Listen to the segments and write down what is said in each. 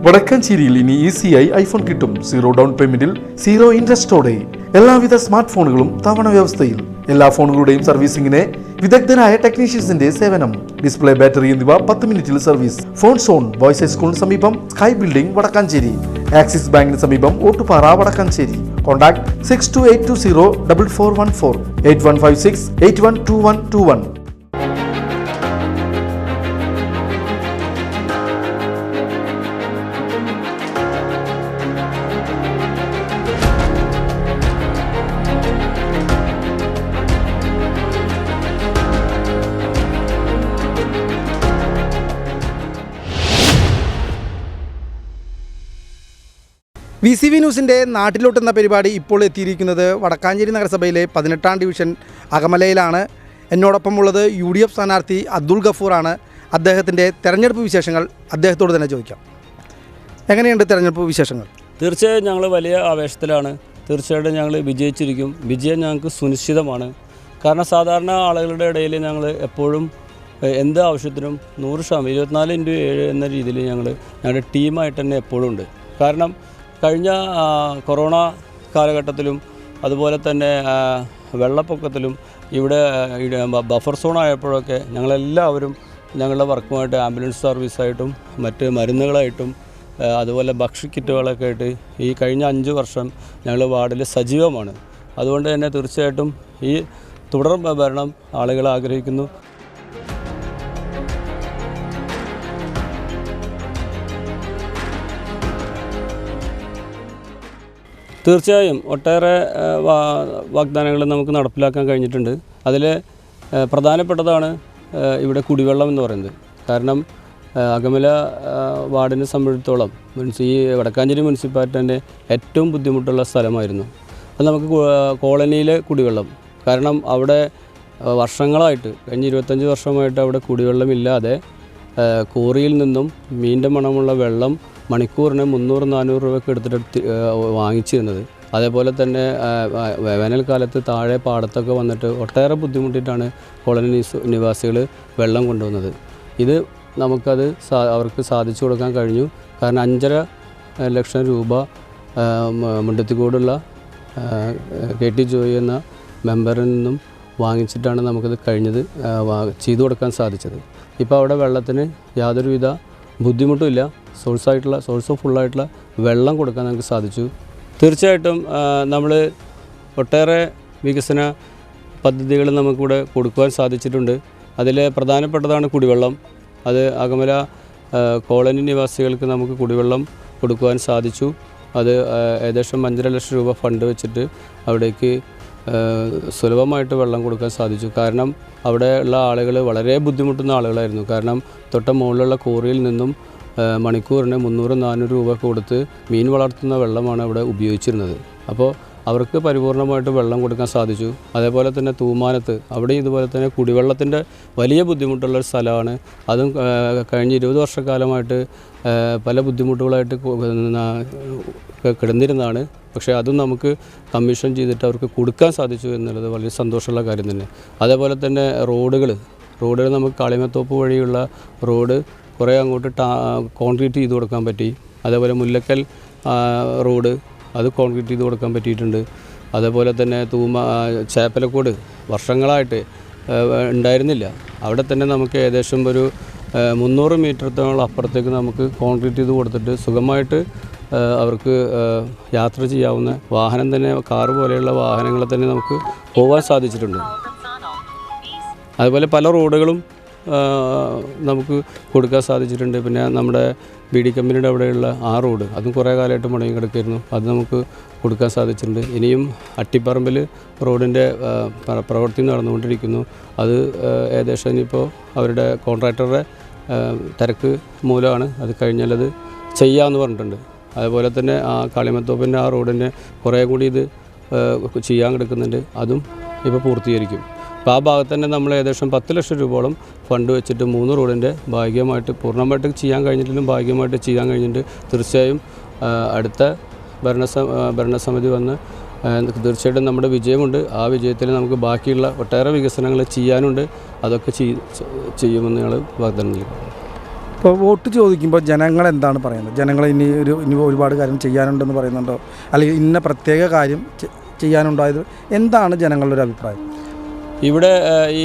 വടക്കാഞ്ചേരിയിൽ ഇനി ഈസിയായി ഐഫോൺ കിട്ടും. 0 ഡൗൺ പേയ്മെന്റിൽ 0 ഇൻട്രസ്റ്റോടെ. എല്ലാവിധ സ്മാർട്ട് ഫോണുകളും തവണ വ്യവസ്ഥയിൽ. എല്ലാ ഫോണുകളുടെയും സർവീസിംഗിന് വിദഗ്ധരായ ടെക്നീഷ്യൻസിന്റെ സേവനം. ഡിസ്പ്ലേ, ബാറ്ററി എന്നിവ 10 മിനിറ്റിൽ സർവീസ്. ഫോൺ സോൺ ബോയ്സ് ഹൈസ്കൂളിന് സമീപം, സ്കൈ ബിൽഡിംഗ്, വടക്കാഞ്ചേരി. ആക്സിസ് ബാങ്കിന് സമീപം, ഓട്ടുപാറ, വടക്കാഞ്ചേരി. കോൺടാക്ട് 6282044114 8156 812121. VCV ന്യൂസിൻ്റെ നാട്ടിലോട്ടെന്ന പരിപാടി ഇപ്പോൾ എത്തിയിരിക്കുന്നത് വടക്കാഞ്ചേരി നഗരസഭയിലെ 18-ാം ഡിവിഷൻ അകമലയിലാണ്. എന്നോടൊപ്പമുള്ളത് UDF സ്ഥാനാർത്ഥി അബ്ദുൾ ഗഫൂറാണ്. അദ്ദേഹത്തിൻ്റെ തെരഞ്ഞെടുപ്പ് വിശേഷങ്ങൾ അദ്ദേഹത്തോട് തന്നെ ചോദിക്കാം. എങ്ങനെയുണ്ട് തെരഞ്ഞെടുപ്പ് വിശേഷങ്ങൾ? തീർച്ചയായും ഞങ്ങൾ വലിയ ആവേശത്തിലാണ്. തീർച്ചയായിട്ടും ഞങ്ങൾ വിജയിച്ചിരിക്കും. വിജയം ഞങ്ങൾക്ക് സുനിശ്ചിതമാണ്. കാരണം സാധാരണ ആളുകളുടെ ഇടയിൽ ഞങ്ങൾ എപ്പോഴും എന്ത് ആവശ്യത്തിനും 100% 24x7 എന്ന രീതിയിൽ ഞങ്ങളുടെ ടീമായിട്ട് തന്നെ എപ്പോഴും ഉണ്ട്. കാരണം കഴിഞ്ഞ കൊറോണ കാലഘട്ടത്തിലും അതുപോലെ തന്നെ വെള്ളപ്പൊക്കത്തിലും ഇവിടെ ബഫർ സോൺ ആയപ്പോഴൊക്കെ ഞങ്ങളെല്ലാവരും ഞങ്ങളുടെ വർക്കുമായിട്ട് ആംബുലൻസ് സർവീസായിട്ടും മറ്റ് മരുന്നുകളായിട്ടും അതുപോലെ ഭക്ഷ്യക്കിറ്റുകളൊക്കെ ആയിട്ട് ഈ കഴിഞ്ഞ 5 വർഷം ഞങ്ങൾ വാർഡിൽ സജീവമാണ്. അതുകൊണ്ട് തന്നെ തീർച്ചയായിട്ടും ഈ തുടർ ഭരണം ആളുകൾ ആഗ്രഹിക്കുന്നു. തീർച്ചയായും ഒട്ടേറെ വാഗ്ദാനങ്ങൾ നമുക്ക് നടപ്പിലാക്കാൻ കഴിഞ്ഞിട്ടുണ്ട്. അതിൽ പ്രധാനപ്പെട്ടതാണ് ഇവിടെ കുടിവെള്ളം എന്ന് പറയുന്നത്. കാരണം അകമല വാർഡിനെ സംബന്ധിച്ചിടത്തോളം ഈ വടക്കാഞ്ചേരി മുനിസിപ്പാലിറ്റിൻ്റെ ഏറ്റവും ബുദ്ധിമുട്ടുള്ള സ്ഥലമായിരുന്നു. അത് നമുക്ക് കോളനിയിലെ കുടിവെള്ളം. കാരണം അവിടെ വർഷങ്ങളായിട്ട് കഴിഞ്ഞ 25 വർഷമായിട്ട് അവിടെ കുടിവെള്ളമില്ലാതെ കോറിയിൽ നിന്നും മീൻ്റെ മണമുള്ള വെള്ളം മണിക്കൂറിന് 300-400 രൂപയ്ക്ക് എടുത്തിട്ട് വാങ്ങിച്ചിരുന്നത്. അതേപോലെ തന്നെ വേനൽക്കാലത്ത് താഴെ പാടത്തൊക്കെ വന്നിട്ട് ഒട്ടേറെ ബുദ്ധിമുട്ടിയിട്ടാണ് കോളനി നിവാസികൾ വെള്ളം കൊണ്ടുവന്നത്. ഇത് നമുക്കത് അവർക്ക് സാധിച്ചു കൊടുക്കാൻ കഴിഞ്ഞു. കാരണം 5.5 ലക്ഷം രൂപ മുണ്ടത്തിക്കോടുള്ള KT ജോയി എന്ന മെമ്പറിൽ നിന്നും വാങ്ങിച്ചിട്ടാണ് നമുക്കത് ചെയ്തു കൊടുക്കാൻ സാധിച്ചത്. ഇപ്പോൾ അവിടെ വെള്ളത്തിന് യാതൊരുവിധ ബുദ്ധിമുട്ടുമില്ല. സോഴ്സ് ഫുള്ളായിട്ടുള്ള വെള്ളം കൊടുക്കാൻ നമുക്ക് സാധിച്ചു. തീർച്ചയായിട്ടും നമ്മൾ ഒട്ടേറെ വികസന പദ്ധതികൾ നമുക്കിവിടെ കൊടുക്കുവാൻ സാധിച്ചിട്ടുണ്ട്. അതിൽ പ്രധാനപ്പെട്ടതാണ് കുടിവെള്ളം. അത് അകമല കോളനി നിവാസികൾക്ക് നമുക്ക് കുടിവെള്ളം കൊടുക്കുവാൻ സാധിച്ചു. അത് ഏകദേശം 5.5 ലക്ഷം രൂപ ഫണ്ട് വെച്ചിട്ട് അവിടേക്ക് സുലഭമായിട്ട് വെള്ളം കൊടുക്കാൻ സാധിച്ചു. കാരണം അവിടെ ഉള്ള ആളുകൾ വളരെ ബുദ്ധിമുട്ടുന്ന ആളുകളായിരുന്നു. കാരണം തൊട്ട മുകളിലുള്ള കോറിയിൽ നിന്നും മണിക്കൂറിന് 300-400 രൂപ കൊടുത്ത് മീൻ വളർത്തുന്ന വെള്ളമാണ് അവിടെ ഉപയോഗിച്ചിരുന്നത്. അപ്പോൾ അവർക്ക് പരിപൂർണമായിട്ട് വെള്ളം കൊടുക്കാൻ സാധിച്ചു. അതേപോലെ തന്നെ തൂമാനത്ത് അവിടെ ഇതുപോലെ തന്നെ കുടിവെള്ളത്തിൻ്റെ വലിയ ബുദ്ധിമുട്ടുള്ളൊരു സ്ഥലമാണ്. അതും കഴിഞ്ഞ 20 വർഷക്കാലമായിട്ട് പല ബുദ്ധിമുട്ടുകളായിട്ട് കിടന്നിരുന്നതാണ്. പക്ഷേ അതും നമുക്ക് കമ്മീഷൻ ചെയ്തിട്ട് അവർക്ക് കൊടുക്കാൻ സാധിച്ചു എന്നുള്ളത് വളരെ സന്തോഷമുള്ള കാര്യം തന്നെ. അതേപോലെ തന്നെ റോഡുകൾ നമുക്ക് കാളിമത്തോപ്പ് വഴിയുള്ള റോഡ് കുറേ അങ്ങോട്ട് കോൺക്രീറ്റ് ചെയ്ത് കൊടുക്കാൻ പറ്റി. അതേപോലെ മുല്ലക്കൽ റോഡ് അത് കോൺക്രീറ്റ് ചെയ്ത് കൊടുക്കാൻ പറ്റിയിട്ടുണ്ട്. അതേപോലെ തന്നെ ചേപ്പലക്കോട് വർഷങ്ങളായിട്ട് ഉണ്ടായിരുന്നില്ല. അവിടെ തന്നെ നമുക്ക് ഏകദേശം ഒരു 300 മീറ്ററത്തോളം അപ്പുറത്തേക്ക് നമുക്ക് കോൺക്രീറ്റ് ചെയ്ത് കൊടുത്തിട്ട് സുഖമായിട്ട് അവർക്ക് യാത്ര ചെയ്യാവുന്ന വാഹനം തന്നെ കാറ് പോലെയുള്ള വാഹനങ്ങളെ തന്നെ നമുക്ക് പോകാൻ സാധിച്ചിട്ടുണ്ട്. അതുപോലെ പല റോഡുകളും നമുക്ക് കൊടുക്കാൻ സാധിച്ചിട്ടുണ്ട്. പിന്നെ നമ്മുടെ BD കമ്പനിയുടെ അവിടെയുള്ള ആ റോഡ് അതും കുറേ കാലമായിട്ട് മുടങ്ങി കിടക്കായിരുന്നു. അത് നമുക്ക് കൊടുക്കാൻ സാധിച്ചിട്ടുണ്ട്. ഇനിയും അട്ടിപ്പറമ്പിൽ റോഡിൻ്റെ പ്രവൃത്തി നടന്നുകൊണ്ടിരിക്കുന്നു. അത് ഏകദേശം ഇനിയിപ്പോൾ അവരുടെ കോൺട്രാക്ടറുടെ തിരക്ക് മൂലമാണ്. അത് കഴിഞ്ഞാൽ അത് ചെയ്യാമെന്ന് പറഞ്ഞിട്ടുണ്ട്. അതുപോലെ തന്നെ ആ കാളിമത്തോപ്പിൻ്റെ ആ റോഡിൻ്റെ കുറേ കൂടി ഇത് ചെയ്യാൻ കിടക്കുന്നുണ്ട്. അതും ഇപ്പോൾ പൂർത്തീകരിക്കും. അപ്പോൾ ആ ഭാഗത്ത് തന്നെ നമ്മൾ ഏകദേശം 10 ലക്ഷം രൂപയോളം ഫണ്ട് വെച്ചിട്ട് 3 റോഡിൻ്റെ ഭാഗികമായിട്ട് പൂർണ്ണമായിട്ട് ചെയ്യാൻ കഴിഞ്ഞിട്ടില്ല, ഭാഗികമായിട്ട് ചെയ്യാൻ കഴിഞ്ഞിട്ടുണ്ട്. തീർച്ചയായും അടുത്ത ഭരണസമിതി വന്ന് തീർച്ചയായിട്ടും നമ്മുടെ വിജയമുണ്ട്. ആ വിജയത്തിൽ നമുക്ക് ബാക്കിയുള്ള ഒട്ടേറെ വികസനങ്ങൾ ചെയ്യാനുണ്ട്. അതൊക്കെ ചെയ്യുമെന്ന് ഞങ്ങൾ വാഗ്ദാനം നൽകുന്നു. ഇപ്പോൾ വോട്ട് ചോദിക്കുമ്പോൾ ജനങ്ങൾ എന്താണ് പറയുന്നത്? ജനങ്ങൾ ഇനി ഒരുപാട് കാര്യം ചെയ്യാനുണ്ടെന്ന് പറയുന്നുണ്ടോ, അല്ലെങ്കിൽ ഇന്ന പ്രത്യേക കാര്യം ചെയ്യാനുണ്ടായത് എന്താണ് ജനങ്ങളുടെ ഒരു അഭിപ്രായം? ഇവിടെ ഈ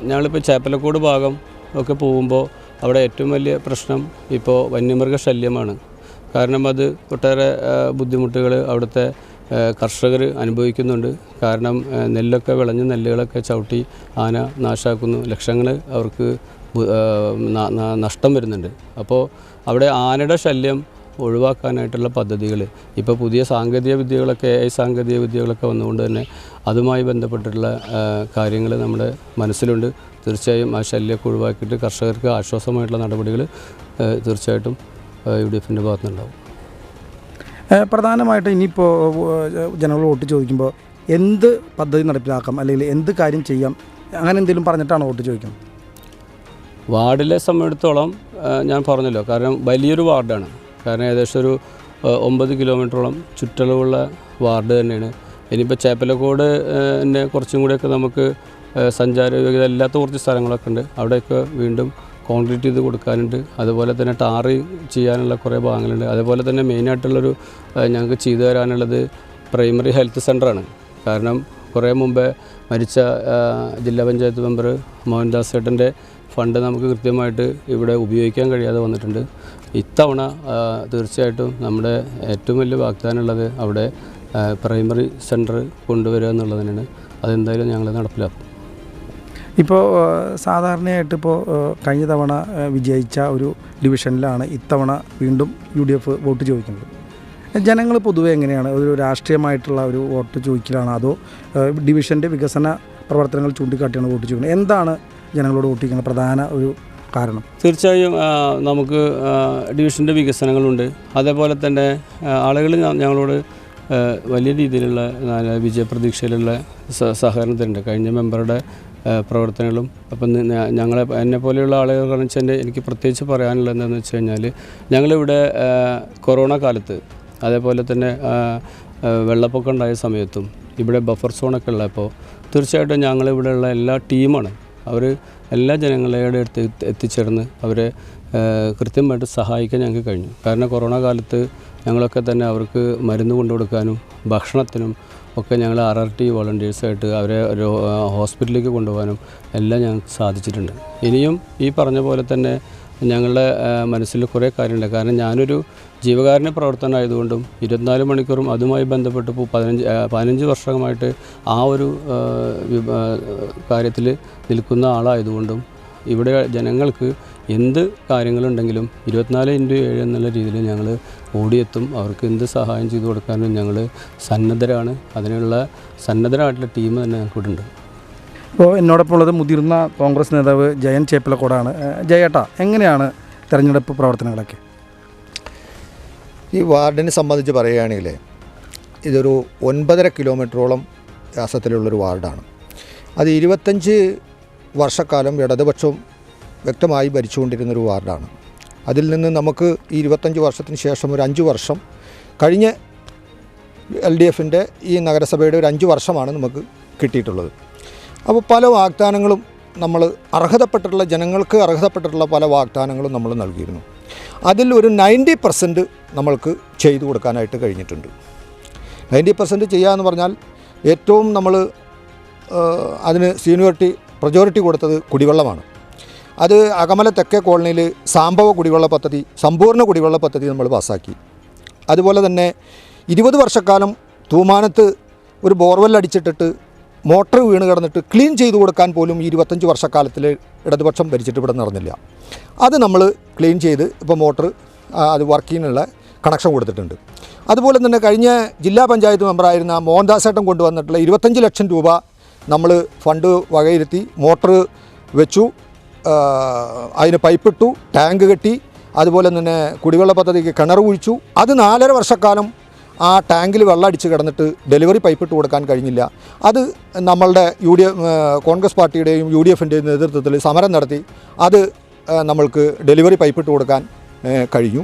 ഞങ്ങളിപ്പോൾ ചേപ്പലക്കോട് ഭാഗം ഒക്കെ പോകുമ്പോൾ അവിടെ ഏറ്റവും വലിയ പ്രശ്നം ഇപ്പോൾ വന്യമൃഗ ശല്യമാണ്. കാരണം അത് ഒട്ടേറെ ബുദ്ധിമുട്ടുകൾ അവിടുത്തെ കർഷകർ അനുഭവിക്കുന്നുണ്ട്. കാരണം നെല്ലൊക്കെ വിളഞ്ഞ നെല്ലുകളൊക്കെ ചവിട്ടി ആന നാശാക്കുന്നു, ലക്ഷങ്ങൾ അവർക്ക് നഷ്ടം വരുന്നുണ്ട്. അപ്പോൾ അവിടെ ആനയുടെ ശല്യം ഒഴിവാക്കാനായിട്ടുള്ള പദ്ധതികൾ ഇപ്പോൾ പുതിയ സാങ്കേതിക വിദ്യകളൊക്കെ AI സാങ്കേതിക വിദ്യകളൊക്കെ വന്നുകൊണ്ട് തന്നെ അതുമായി ബന്ധപ്പെട്ടിട്ടുള്ള കാര്യങ്ങൾ നമ്മുടെ മനസ്സിലുണ്ട്. തീർച്ചയായും ആ ശല്യമൊക്കെ ഒഴിവാക്കിയിട്ട് കർഷകർക്ക് ആശ്വാസമായിട്ടുള്ള നടപടികൾ തീർച്ചയായിട്ടും UDFൻ്റെ ഭാഗത്തുനിന്നുണ്ടാവും. പ്രധാനമായിട്ട് ഇനിയിപ്പോൾ ജനങ്ങൾ വോട്ട് ചോദിക്കുമ്പോൾ എന്ത് പദ്ധതി നടപ്പിലാക്കാം, അല്ലെങ്കിൽ എന്ത് കാര്യം ചെയ്യാം, അങ്ങനെ എന്തെങ്കിലും പറഞ്ഞിട്ടാണ് വോട്ട് ചോദിക്കുന്നത്? വാർഡിലെ സംബന്ധിച്ചിടത്തോളം ഞാൻ പറഞ്ഞല്ലോ, കാരണം വലിയൊരു വാർഡാണ്. കാരണം ഏകദേശം ഒരു 9 കിലോമീറ്ററോളം ചുറ്റളവുള്ള വാർഡ് തന്നെയാണ്. ഇനിയിപ്പോൾ ചേപ്പലക്കോട് കുറച്ചും കൂടെയൊക്കെ നമുക്ക് സഞ്ചാര യോഗ്യത ഇല്ലാത്ത കുറച്ച് സ്ഥലങ്ങളൊക്കെ ഉണ്ട്. അവിടെയൊക്കെ വീണ്ടും കോൺക്രീറ്റ് ചെയ്ത് കൊടുക്കാനുണ്ട്. അതുപോലെ തന്നെ ടാറ് ചെയ്യാനുള്ള കുറേ ഭാഗങ്ങളുണ്ട്. അതുപോലെ തന്നെ മെയിനായിട്ടുള്ളൊരു ഞങ്ങൾക്ക് ചെയ്തു തരാനുള്ളത് പ്രൈമറി ഹെൽത്ത് സെൻ്ററാണ്. കാരണം കുറേ മുമ്പേ മരിച്ച ജില്ലാ പഞ്ചായത്ത് മെമ്പർ മോഹൻദാസ് ചേട്ടൻ്റെ ഫണ്ട് നമുക്ക് കൃത്യമായിട്ട് ഇവിടെ ഉപയോഗിക്കാൻ കഴിയാതെ വന്നിട്ടുണ്ട്. ഇത്തവണ തീർച്ചയായിട്ടും നമ്മുടെ ഏറ്റവും വലിയ വാഗ്ദാനമുള്ളത് അവിടെ പ്രൈമറി സെൻറ്റർ കൊണ്ടുവരിക എന്നുള്ളതിനാണ്. അതെന്തായാലും ഞങ്ങൾ നടപ്പിലാക്കും. ഇപ്പോൾ സാധാരണയായിട്ട് കഴിഞ്ഞ തവണ വിജയിച്ച ഒരു ഡിവിഷനിലാണ് ഇത്തവണ വീണ്ടും UDF വോട്ട് ചോദിക്കുന്നത്. ജനങ്ങൾ പൊതുവെ എങ്ങനെയാണ്, ഒരു രാഷ്ട്രീയമായിട്ടുള്ള ഒരു വോട്ട് ചോദിക്കലാണോ, അതോ ഡിവിഷൻ്റെ വികസന പ്രവർത്തനങ്ങൾ ചൂണ്ടിക്കാട്ടിയാണ് വോട്ട് ചോദിക്കുന്നത്? എന്താണ് ജനങ്ങളോട് വോട്ട് ചെയ്യുന്ന പ്രധാന ഒരു കാരണം? തീർച്ചയായും നമുക്ക് ഡിവിഷൻ്റെ വികസനങ്ങളുണ്ട്. അതേപോലെ തന്നെ ആളുകൾ ഞങ്ങളോട് വലിയ രീതിയിലുള്ള വിജയപ്രതീക്ഷയിലുള്ള സഹകരണത്തിനുണ്ട്. കഴിഞ്ഞ മെമ്പറുടെ പ്രവർത്തനങ്ങളും അപ്പം എന്നെ പോലെയുള്ള ആളുകൾ കാരണം വെച്ചാൽ എനിക്ക് പ്രത്യേകിച്ച് പറയാനുള്ളത് എന്താണെന്ന് വെച്ച് കഴിഞ്ഞാൽ ഞങ്ങളിവിടെ കൊറോണ കാലത്ത് അതേപോലെ തന്നെ വെള്ളപ്പൊക്കം ഉണ്ടായ സമയത്തും ഇവിടെ ബഫർ സോണൊക്കെ ഉള്ളപ്പോൾ തീർച്ചയായിട്ടും ഞങ്ങളിവിടെയുള്ള എല്ലാ ടീമാണ്. അവർ എല്ലാ ജനങ്ങളുടെ അടുത്ത് എത്തിച്ചേർന്ന് അവരെ കൃത്യമായിട്ട് സഹായിക്കാൻ ഞങ്ങൾക്ക് കഴിഞ്ഞു. കാരണം കൊറോണ കാലത്ത് ഞങ്ങളൊക്കെ തന്നെ അവർക്ക് മരുന്ന് കൊണ്ടുകൊടുക്കാനും ഭക്ഷണത്തിനും ഒക്കെ ഞങ്ങൾ RRT വോളണ്ടിയേഴ്സായിട്ട് അവരെ ഒരു ഹോസ്പിറ്റലിലേക്ക് കൊണ്ടുപോകാനും എല്ലാം ഞങ്ങൾക്ക് സാധിച്ചിട്ടുണ്ട്. ഇനിയും ഈ പറഞ്ഞ പോലെ തന്നെ ഞങ്ങളുടെ മനസ്സിൽ കുറേ കാര്യമുണ്ട്. കാരണം ഞാനൊരു ജീവകാരുണ്യ പ്രവർത്തനമായതുകൊണ്ടും 24 മണിക്കൂറും അതുമായി ബന്ധപ്പെട്ട് 15 വർഷമായിട്ട് ആ ഒരു കാര്യത്തിൽ നിൽക്കുന്ന ആളായതുകൊണ്ടും ഇവിടെ ജനങ്ങൾക്ക് എന്ത് കാര്യങ്ങളുണ്ടെങ്കിലും 24/7 എന്നുള്ള രീതിയിൽ ഞങ്ങൾ ഓടിയെത്തും. അവർക്ക് എന്ത് സഹായം ചെയ്തു കൊടുക്കാനും ഞങ്ങൾ സന്നദ്ധരാണ്. അതിനുള്ള സന്നദ്ധരായിട്ടുള്ള ടീം തന്നെ ഞങ്ങൾക്കിവിടെ ഉണ്ട്. ഇപ്പോൾ എന്നോടൊപ്പം ഉള്ളത് മുതിർന്ന കോൺഗ്രസ് നേതാവ് ജയൻ ചേപ്പലക്കോടാണ്. ജയേട്ടാ, എങ്ങനെയാണ് തെരഞ്ഞെടുപ്പ് പ്രവർത്തനങ്ങളൊക്കെ? ഈ വാർഡിനെ സംബന്ധിച്ച് പറയുകയാണെങ്കിൽ ഇതൊരു 9.5 കിലോമീറ്ററോളം വ്യാസത്തിലുള്ളൊരു വാർഡാണ്. അത് 25 വർഷക്കാലം ഇടതുപക്ഷം വ്യക്തമായി ഭരിച്ചുകൊണ്ടിരുന്നൊരു വാർഡാണ്. അതിൽ നിന്ന് നമുക്ക് ഈ 25 വർഷത്തിന് ശേഷം ഒരു 5 വർഷം കഴിഞ്ഞ LDFൻ്റെ ഈ നഗരസഭയുടെ ഒരു 5 വർഷമാണ് നമുക്ക് കിട്ടിയിട്ടുള്ളത്. അപ്പോൾ പല വാഗ്ദാനങ്ങളും നമ്മൾ ജനങ്ങൾക്ക് അർഹതപ്പെട്ടിട്ടുള്ള പല വാഗ്ദാനങ്ങളും നമ്മൾ നൽകിയിരുന്നു. അതിൽ ഒരു 90% നമ്മൾക്ക് ചെയ്തു കൊടുക്കാനായിട്ട് കഴിഞ്ഞിട്ടുണ്ട്. 90% ചെയ്യുക എന്ന് പറഞ്ഞാൽ ഏറ്റവും നമ്മൾ അതിന് പ്രയോറിറ്റി കൊടുത്തത് കുടിവെള്ളമാണ്. അത് അകമല തെക്കേ കോളനിയിൽ സാംഭവ കുടിവെള്ള പദ്ധതി, സമ്പൂർണ്ണ കുടിവെള്ള പദ്ധതി നമ്മൾ പാസ്സാക്കി. അതുപോലെ തന്നെ 20 വർഷക്കാലം തൂമാനത്ത് ഒരു ബോർവെൽ അടിച്ചിട്ടിട്ട് മോട്ടർ വീണ് കിടന്നിട്ട് ക്ലീൻ ചെയ്തു കൊടുക്കാൻ പോലും 25 വർഷക്കാലത്തിൽ ഇടതുപക്ഷം ഭരിച്ചിട്ട് ഇവിടെ നടന്നില്ല. അത് നമ്മൾ ക്ലീൻ ചെയ്ത് ഇപ്പോൾ മോട്ടർ അത് വർക്കിങ്ങിനുള്ള കണക്ഷൻ കൊടുത്തിട്ടുണ്ട്. അതുപോലെ തന്നെ കഴിഞ്ഞ ജില്ലാ പഞ്ചായത്ത് മെമ്പറായിരുന്ന മോഹൻദാസേട്ടൻ കൊണ്ടുവന്നിട്ടുള്ള 25 ലക്ഷം രൂപ നമ്മൾ ഫണ്ട് വകയിരുത്തി മോട്ടർ വെച്ചു, അതിന് പൈപ്പിട്ടു, ടാങ്ക് കെട്ടി, അതുപോലെ തന്നെ കുടിവെള്ള പദ്ധതിക്ക് കിണർ കുഴിച്ചു. അത് 4.5 വർഷക്കാലം ആ ടാങ്കിൽ വെള്ളം അടിച്ച് കിടന്നിട്ട് ഡെലിവറി പൈപ്പിട്ട് കൊടുക്കാൻ കഴിഞ്ഞില്ല. അത് നമ്മളുടെ കോൺഗ്രസ് പാർട്ടിയുടെയും UDFൻ്റെയും നേതൃത്വത്തിൽ സമരം നടത്തി അത് നമ്മൾക്ക് ഡെലിവറി പൈപ്പിട്ട് കൊടുക്കാൻ കഴിഞ്ഞു.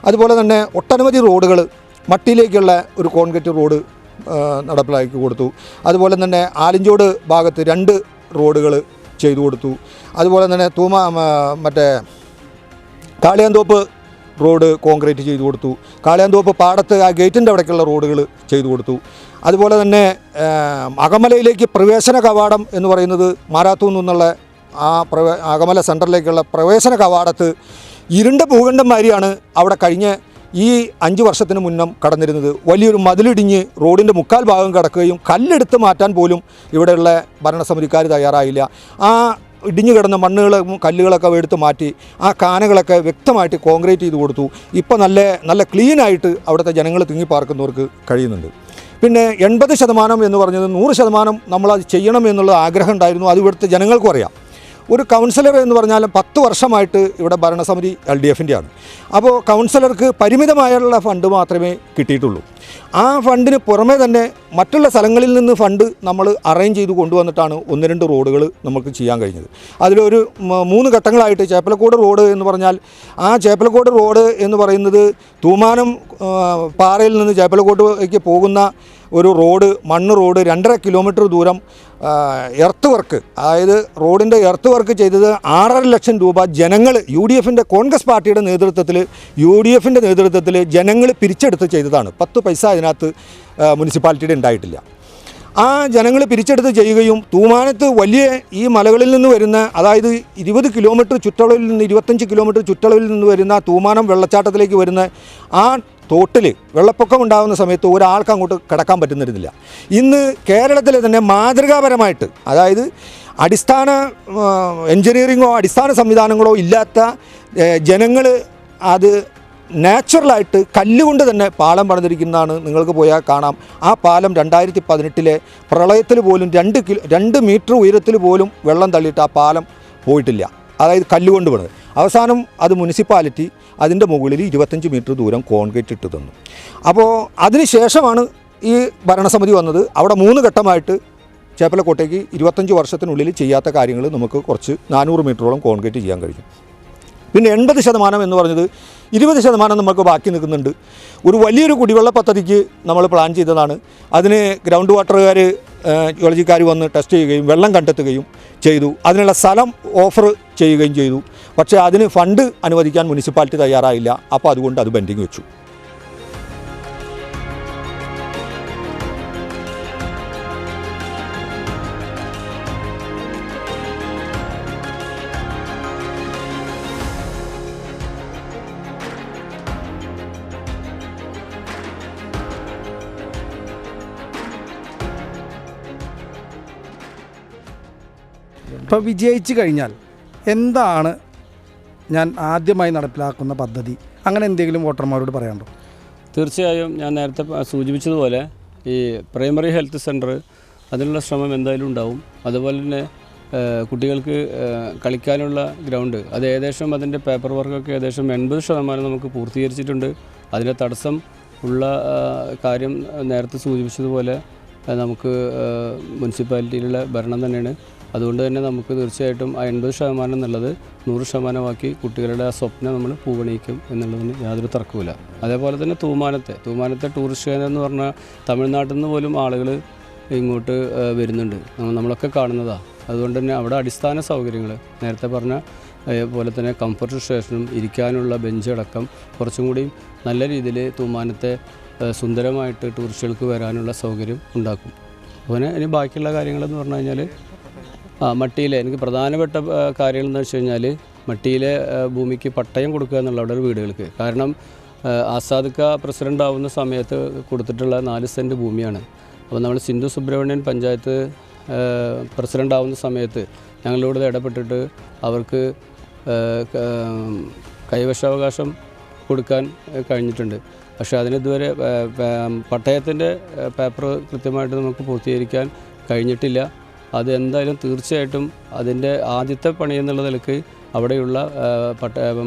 അതുപോലെ തന്നെ ഒട്ടനവധി റോഡുകൾ, മട്ടിയിലേക്കുള്ള ഒരു കോൺക്രീറ്റ് റോഡ് നടപ്പിലാക്കി കൊടുത്തു. അതുപോലെ തന്നെ ആലിഞ്ചോട് ഭാഗത്ത് 2 റോഡുകൾ ചെയ്തു കൊടുത്തു. അതുപോലെ തന്നെ കാളിയാന്തോപ്പ് റോഡ് കോൺക്രീറ്റ് ചെയ്തു കൊടുത്തു. കാളിയാന്തോപ്പ് പാടത്ത് ആ ഗേറ്റിൻ്റെ അവിടേക്കുള്ള റോഡുകൾ ചെയ്തു കൊടുത്തു. അതുപോലെ തന്നെ അകമലയിലേക്ക് പ്രവേശന കവാടം എന്ന് പറയുന്നത് മാരാത്തൂർ നിന്നുള്ള ആ അകമല സെൻറ്ററിലേക്കുള്ള പ്രവേശന കവാടത്ത് ഇരുണ്ട ഭൂഖണ്ഡന്മാരിയാണ് അവിടെ കഴിഞ്ഞ ഈ 5 വർഷത്തിന് മുന്നം കടന്നിരുന്നത്. വലിയൊരു മതിലിടിഞ്ഞ് റോഡിൻ്റെ മുക്കാൽ ഭാഗം കിടക്കുകയും കല്ലെടുത്ത് മാറ്റാൻ പോലും ഇവിടെയുള്ള ഭരണസമിതിക്കാർ തയ്യാറായില്ല. ആ ഇടിഞ്ഞു കിടന്ന മണ്ണുകളും കല്ലുകളൊക്കെ എടുത്ത് മാറ്റി ആ കാനകളൊക്കെ വ്യക്തമായിട്ട് കോൺക്രീറ്റ് ചെയ്ത് കൊടുത്തു. ഇപ്പോൾ നല്ല ക്ലീനായിട്ട് അവിടുത്തെ ജനങ്ങൾ തിങ്ങിപ്പാർക്കുന്നവർക്ക് കഴിയുന്നുണ്ട്. പിന്നെ 80% എന്ന് പറഞ്ഞത് 100% നമ്മളത് ചെയ്യണം എന്നുള്ള ആഗ്രഹം ഉണ്ടായിരുന്നു. അത് ഇവിടുത്തെ ജനങ്ങൾക്കും അറിയാം. ഒരു കൗൺസിലർ എന്ന് പറഞ്ഞാൽ 10 വർഷമായിട്ട് ഇവിടെ ഭരണസമിതി LDFൻ്റെ ആണ്. അപ്പോൾ കൗൺസിലർക്ക് പരിമിതമായുള്ള ഫണ്ട് മാത്രമേ കിട്ടിയിട്ടുള്ളൂ. ആ ഫണ്ടിന് പുറമേ തന്നെ മറ്റുള്ള സ്ഥലങ്ങളിൽ നിന്ന് ഫണ്ട് നമ്മൾ അറേഞ്ച് ചെയ്ത് കൊണ്ടുവന്നിട്ടാണ് 1-2 റോഡുകൾ നമുക്ക് ചെയ്യാൻ കഴിഞ്ഞത്. അതിലൊരു 3 ഘട്ടങ്ങളായിട്ട് ചേപ്പലക്കോട് റോഡ് എന്ന് പറഞ്ഞാൽ ആ ചേപ്പലക്കോട് റോഡ് എന്ന് പറയുന്നത് തൂമാനം പാറയിൽ നിന്ന് ചേപ്പലക്കോട്ടേക്ക് പോകുന്ന ഒരു റോഡ്, മണ്ണ് റോഡ് 2.5 കിലോമീറ്റർ ദൂരം എർത്ത് വർക്ക്, അതായത് റോഡിൻ്റെ എർത്ത് വർക്ക് ചെയ്തത് 6.5 ലക്ഷം രൂപ ജനങ്ങൾ UDFൻ്റെ കോൺഗ്രസ് പാർട്ടിയുടെ നേതൃത്വത്തിൽ ജനങ്ങൾ പിരിച്ചെടുത്ത് ചെയ്തതാണ്. 10 പൈസ അതിനകത്ത് മുനിസിപ്പാലിറ്റിയുടെ ഉണ്ടായിട്ടില്ല. ആ ജനങ്ങൾ പിരിച്ചെടുത്ത് ചെയ്യുകയും തൂമാനത്ത് വലിയ ഈ മലകളിൽ നിന്ന് വരുന്ന, അതായത് 20 കിലോമീറ്റർ ചുറ്റളവിൽ നിന്ന് 25 കിലോമീറ്റർ ചുറ്റളവിൽ നിന്ന് വരുന്ന തൂമാനം വെള്ളച്ചാട്ടത്തിലേക്ക് വരുന്ന ആ തോട്ടിൽ വെള്ളപ്പൊക്കം ഉണ്ടാകുന്ന സമയത്ത് ഒരാൾക്ക് അങ്ങോട്ട് കിടക്കാൻ പറ്റുന്നിരുന്നില്ല. ഇന്ന് കേരളത്തിലെ തന്നെ മാതൃകാപരമായിട്ട്, അതായത് അടിസ്ഥാന എൻജിനീയറിങ്ങോ അടിസ്ഥാന സംവിധാനങ്ങളോ ഇല്ലാത്ത ജനങ്ങൾ അത് നാച്ചുറലായിട്ട് കല്ലുകൊണ്ട് തന്നെ പാലം പണിതിരിക്കുന്നതാണ്. നിങ്ങൾക്ക് പോയാൽ കാണാം. ആ പാലം 2018 പ്രളയത്തിൽ പോലും 2 മീറ്റർ ഉയരത്തിൽ പോലും വെള്ളം തള്ളിയിട്ട് ആ പാലം പോയിട്ടില്ല. അതായത് കല്ലുകൊണ്ട് പണിത്. അവസാനം അത് മുനിസിപ്പാലിറ്റി അതിൻ്റെ മുകളിൽ 25 മീറ്റർ ദൂരം കോൺക്രീറ്റ് ഇട്ട് തന്നു. അപ്പോൾ അതിന് ശേഷമാണ് ഈ ഭരണസമിതി വന്നത്. അവിടെ 3 ഘട്ടമായിട്ട് ചേപ്പലക്കോട്ടേക്ക് 25 വർഷത്തിനുള്ളിൽ ചെയ്യാത്ത കാര്യങ്ങൾ നമുക്ക് കുറച്ച് 400 മീറ്ററോളം കോൺക്രീറ്റ് ചെയ്യാൻ കഴിഞ്ഞു. പിന്നെ 80% എന്ന് പറഞ്ഞത് 20% നമുക്ക് ബാക്കി നിൽക്കുന്നുണ്ട്. ഒരു വലിയൊരു കുടിവെള്ള പദ്ധതിക്ക് നമ്മൾ പ്ലാൻ ചെയ്തതാണ്. അതിന് ഗ്രൗണ്ട് വാട്ടറുകാർ ജിയോളജിക്കാർ വന്ന് ടെസ്റ്റ് ചെയ്യുകയും വെള്ളം കണ്ടെത്തുകയും ചെയ്തു. അതിനുള്ള സ്ഥലം ഓഫർ ചെയ്യുകയും ചെയ്തു. പക്ഷേ അതിന് ഫണ്ട് അനുവദിക്കാൻ മുനിസിപ്പാലിറ്റി തയ്യാറായില്ല. അപ്പോൾ അതുകൊണ്ട് അത് പെൻഡിങ് വെച്ചു. ഇപ്പോൾ വിജയിച്ചു കഴിഞ്ഞാൽ എന്താണ് ഞാൻ ആദ്യമായി നടപ്പിലാക്കുന്ന പദ്ധതി, അങ്ങനെ എന്തെങ്കിലും വോട്ടർമാരോട് പറയാനുണ്ടോ? തീർച്ചയായും ഞാൻ നേരത്തെ സൂചിപ്പിച്ചതുപോലെ ഈ പ്രൈമറി ഹെൽത്ത് സെൻറ്റർ അതിനുള്ള ശ്രമം എന്തായാലും ഉണ്ടാവും. അതുപോലെ തന്നെ കുട്ടികൾക്ക് കളിക്കാനുള്ള ഗ്രൗണ്ട്, അത് ഏകദേശം അതിൻ്റെ പേപ്പർ വർക്കൊക്കെ ഏകദേശം 80% നമുക്ക് പൂർത്തീകരിച്ചിട്ടുണ്ട്. അതിൻ്റെ തടസ്സം ഉള്ള കാര്യം നേരത്തെ സൂചിപ്പിച്ചതുപോലെ നമുക്ക് മുനിസിപ്പാലിറ്റിയിലുള്ള ഭരണം തന്നെയാണ്. അതുകൊണ്ട് തന്നെ നമുക്ക് തീർച്ചയായിട്ടും ആ 80% എന്നുള്ളത് 100%ആക്കി കുട്ടികളുടെ ആ സ്വപ്നം നമ്മൾ പൂവണിയിക്കും എന്നുള്ളതിന് യാതൊരു തർക്കവുമില്ല. അതേപോലെ തന്നെ തൂമാനത്തെ ടൂറിസ്റ്റ് കേന്ദ്രം എന്ന് പറഞ്ഞാൽ തമിഴ്നാട്ടിൽ നിന്ന് പോലും ആളുകൾ ഇങ്ങോട്ട് വരുന്നുണ്ട്, നമ്മളൊക്കെ കാണുന്നതാണ്. അതുകൊണ്ട് തന്നെ അവിടെ അടിസ്ഥാന സൗകര്യങ്ങൾ നേരത്തെ പറഞ്ഞ പോലെ തന്നെ കംഫർട്ട് സ്റ്റേഷനും ഇരിക്കാനുള്ള ബെഞ്ച് അടക്കം കുറച്ചും കൂടി നല്ല രീതിയിൽ തൂമാനത്തെ സുന്ദരമായിട്ട് ടൂറിസ്റ്റുകൾക്ക് വരാനുള്ള സൗകര്യം ഉണ്ടാക്കും. അതുപോലെ ഇനി ബാക്കിയുള്ള കാര്യങ്ങളെന്ന് പറഞ്ഞു കഴിഞ്ഞാൽ മട്ടിയിലെ എനിക്ക് പ്രധാനപ്പെട്ട കാര്യങ്ങളെന്ന് വെച്ച് കഴിഞ്ഞാൽ മട്ടിയിലെ ഭൂമിക്ക് പട്ടയം കൊടുക്കുക എന്നുള്ള അവിടെ വീടുകൾക്ക്. കാരണം ആസാദ്ക്ക പ്രസിഡൻ്റ് ആവുന്ന സമയത്ത് കൊടുത്തിട്ടുള്ള 4 സെൻറ്റ് ഭൂമിയാണ്. അപ്പോൾ നമ്മൾ സിന്ധു സുബ്രഹ്മണ്യൻ പഞ്ചായത്ത് പ്രസിഡൻ്റ് ആവുന്ന സമയത്ത് ഞങ്ങളോട് ഇടപെട്ടിട്ട് അവർക്ക് കൈവശാവകാശം കൊടുക്കാൻ കഴിഞ്ഞിട്ടുണ്ട്. പക്ഷേ അതിനിതുവരെ പട്ടയത്തിൻ്റെ പേപ്പർ കൃത്യമായിട്ട് നമുക്ക് പൂർത്തീകരിക്കാൻ കഴിഞ്ഞിട്ടില്ല. അതെന്തായാലും തീർച്ചയായിട്ടും അതിൻ്റെ ആദ്യത്തെ പണി എന്നുള്ള നിലയ്ക്ക് അവിടെയുള്ള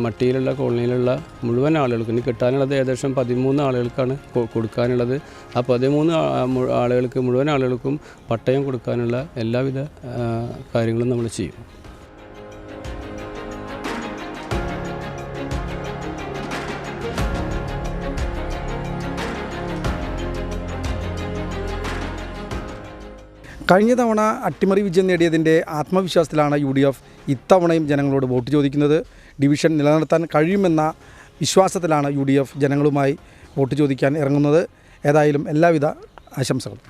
മട്ടിയിലുള്ള കോളനിയിലുള്ള മുഴുവൻ ആളുകൾക്ക് ഇനി കിട്ടാനുള്ളത് ഏകദേശം 13 ആളുകൾക്കാണ് കൊടുക്കാനുള്ളത്. ആ 13 ആളുകൾക്ക് മുഴുവൻ ആളുകൾക്കും പട്ടയം കൊടുക്കാനുള്ള എല്ലാവിധ കാര്യങ്ങളും നമ്മൾ ചെയ്യും. കഴിഞ്ഞ തവണ അട്ടിമറി വിജയം നേടിയതിൻ്റെ ആത്മവിശ്വാസത്തിലാണ് UDF ഇത്തവണയും ജനങ്ങളോട് വോട്ട് ചോദിക്കുന്നത്. ഡിവിഷൻ നിലനിർത്താൻ കഴിയുമെന്ന വിശ്വാസത്തിലാണ് UDF ജനങ്ങളുമായി വോട്ട് ചോദിക്കാൻ ഇറങ്ങുന്നത്. ഏതായാലും എല്ലാവിധ ആശംസകളും.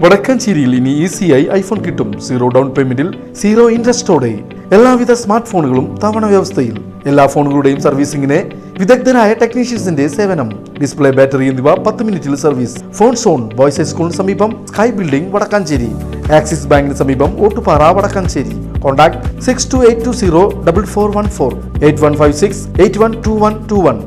വടക്കാഞ്ചേരിയിൽ ഇനി ഈസിയായി ഐഫോൺ കിട്ടും. 0 ഡൗൺ പേയ്മെന്റിൽ 0 ഇൻട്രസ്റ്റോടെ. എല്ലാവിധ സ്മാർട്ട് ഫോണുകളും തവണ വ്യവസ്ഥയിൽ. എല്ലാ ഫോണുകളുടെയും സർവീസിംഗിന് വിദഗ്ധരായ ടെക്നീഷ്യൻസിന്റെ സേവനം. ഡിസ്പ്ലേ, ബാറ്ററി എന്നിവ 10 മിനിറ്റിൽ സർവീസ്. ഫോൺ സോൺ ബോയ്സ് ഹൈസ്കൂളിന് സമീപം സ്കൈ ബിൽഡിംഗ് വടക്കാഞ്ചേരി. ആക്സിസ് ബാങ്കിന് സമീപം ഓട്ടുപാറ വടക്കാഞ്ചേരി. കോൺടാക്ട് 6282044414 8156 812121.